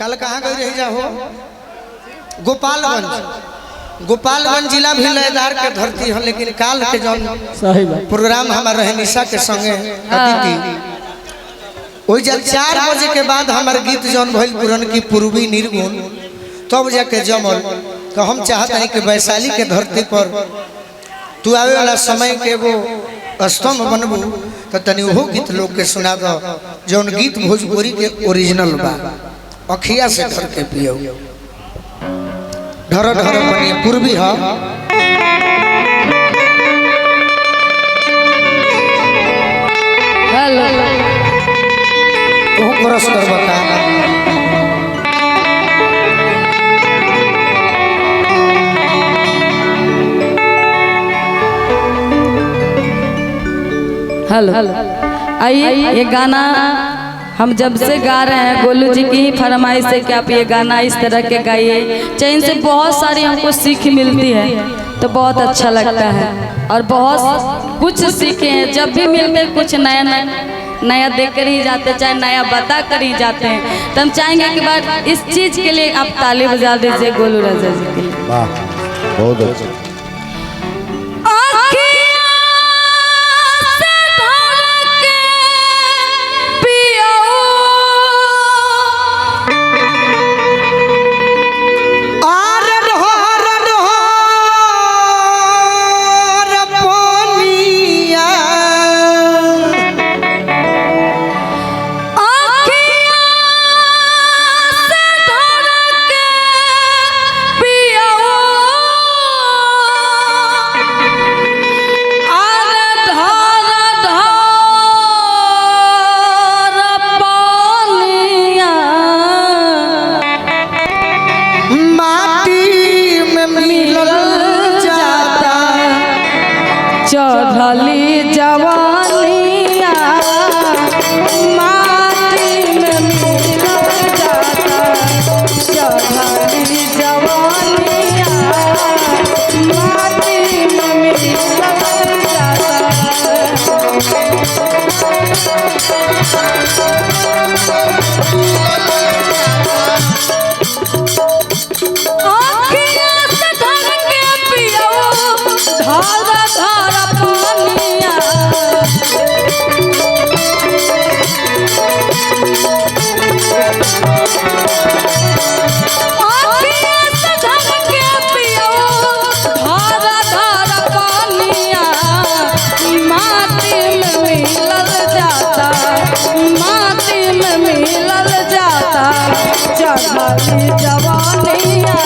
कल कहाँ गई रही जाओ? गोपालगंज। गोपालगंज जिला भी लयदार के धरती है, लेकिन काल के जौन प्रोग्राम हमारे रहे निशा के संगे वही जब 4 बजे के बाद हमारे गीत जौन भइल पुरन की पूर्वी निर्गुण तब जाके जमल। तो हम चाहते हैं कि वैशाली के धरती पर तू आवे वाला समय के वो स्तंभ बनबू तो तनी वो गीत लोग के सुना दो जौन गीत भोजपुरी के ओरिजिनल बा। अखिया से धर के पियो ढर ढर बनिए पूर्वी है। हेलो तू क्रॉस कर बता हेलो। आइए ये गाना हम जब से गा रहे हैं गोलू जी की फरमाइश से कि आप ये गाना इस तरह के गाइए, चाहे इनसे बहुत सारी हमको सीख मिलती है तो बहुत अच्छा लगता है और बहुत कुछ सीखे हैं। जब भी मिलते कुछ नया देख कर ही जाते, चाहे नया बता कर ही जाते हैं। तो हम चाहेंगे कि बात इस चीज़ के लिए आप ताली बजा दीजिए गोलू राजा जी के लिए। वाह बहुत अच्छा। चढ़ली जवानिया माटी में मिल जाता, चढ़ली जवानिया माटी में मिल जाता। चढ़ली जवानिया माटी में मिल जाता, चढ़ली जवानिया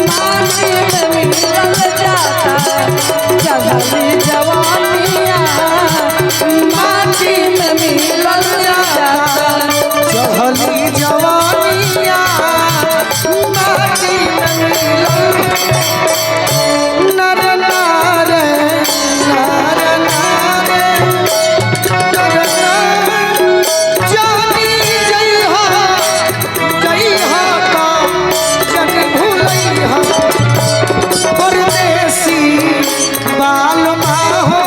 माटी में मिल जाता, चढ़ली जवानिया माटी में मिल नर नारे नर नारे नर नारे जानी जइहा जइहा का जग भूलइहा परदेसी बाल माहो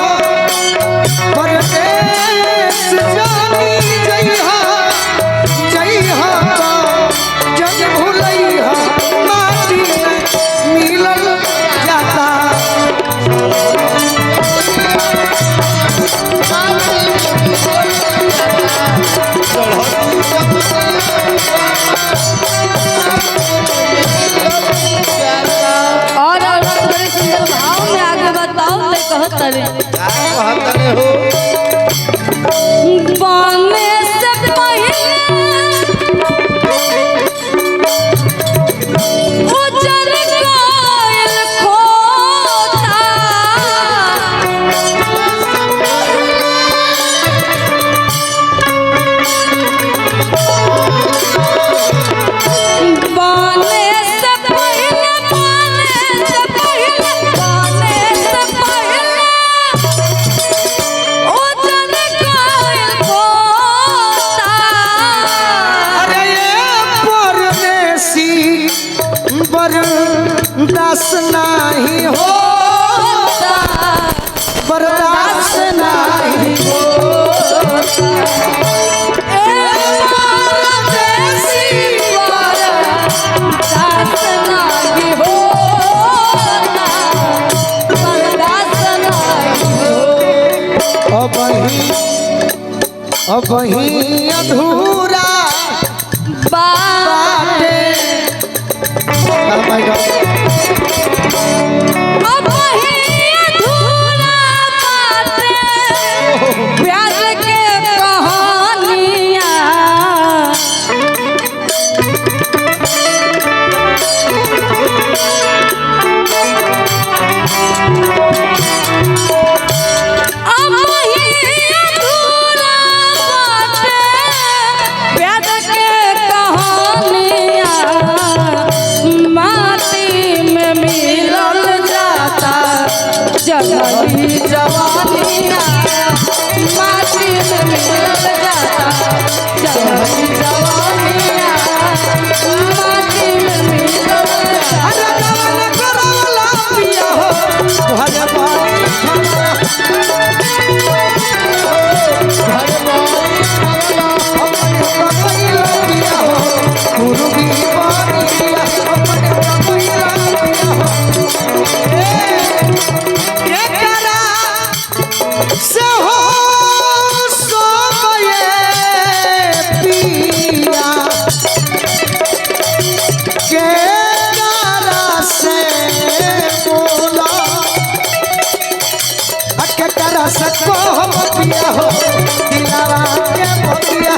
परदेस जानी जइहा जइहा का जग भूलइहा माटी में मिलल जाता। और बड़े सुंदर भाव में आगे बताओ तो कहते हो बाने से पहले उजर गायल खोता, बाने से पहले उजर गायल खोता। अरे ये परदेसी बर्दाश्त नहीं होता, बर्दाश्त नहीं होता। परदेसी अब ही अधूरा बाटे। Oh my God। अब ही अधूरा बाटे प्यार के कहानियाँ। जवानी जवानिया माटी में मिल जाता, जवानी जवानिया माटी में मिल जाता। अरे जवान करवला पिया हो भरे पानी खमला, भरे पानी खमला अपने कमैला पिया हो पूर्वी पानी पिया अपने कमैला पिया हो। से हो सोए पिया के नारा से बोला अके करा सको हम पिया हो दिलावा के मोतिया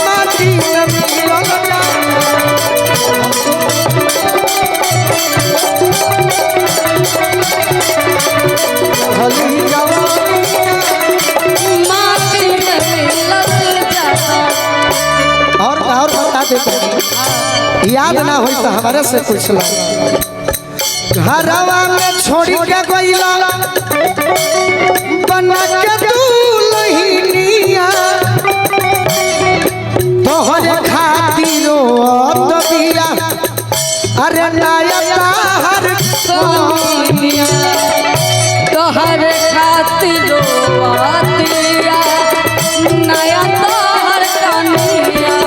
माटी में मिलल और बता देते याद ना हो तो हमारे से पूछ लो। घरवा में छोड़ी के गईला बना के दुल्हनिया तोहरे खातिर रोत बिया अरे नया हर कहानिया तोहरे खातिर रोतिया नया तोहर कहानिया।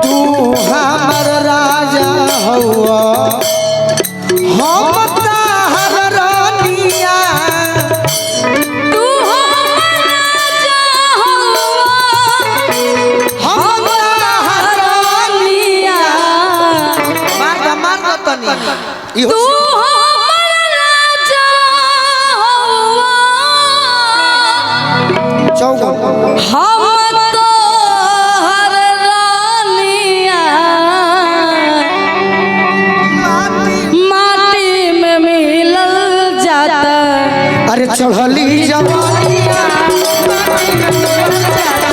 तू हमर राजा हुआ हम ताहर रानिया, तू हमर राजा हुआ हम ताहर रानिया। मार दो तनी तू हमर राजा हुआ चौगो हम तोहर रानिया। माटी में मिलल जाता, अरे चढ़ली जवानिया माटी में मिलल जाता।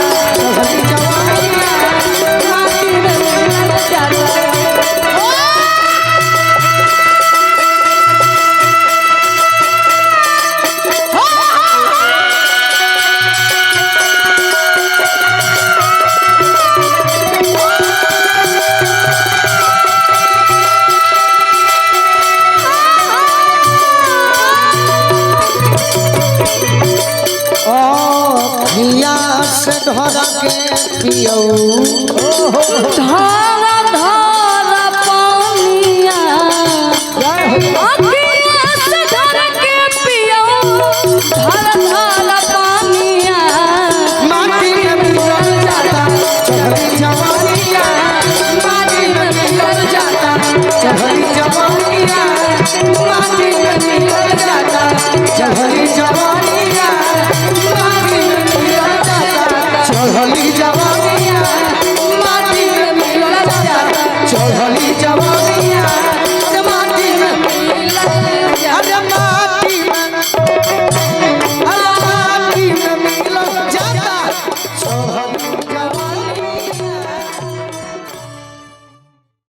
से धर के पियो धा